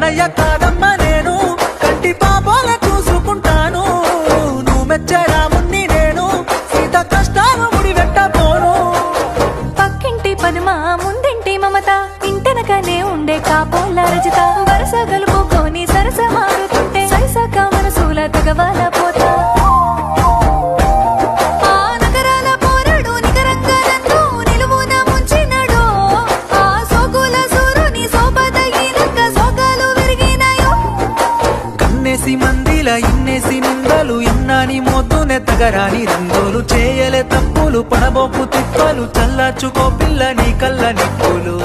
కన్నయ్య కాదమ్మా నేను కంటి పాపాల చూసుకుంటాను నువ్వు మెచ్చే రాముణ్ణి నేను సీత కష్టాలు ముడివెట్టపోను పక్కింటి పద్మ ముందింటి మమత ఇంటెనకనే ఉండే కాపోల రజిత వరస గలుపుకొని సరస మారుతుంటే సరిసక మనసుల తగవాల పోతా మందిల ఇన్నేసి నిందలు ఇన్నాని మోతునే తగరాని రంగులు చేయలే తప్పులు పడబోకు తిప్పలు చల్లార్చుకో పిల్ల నీ కళ్ళ నిప్పులు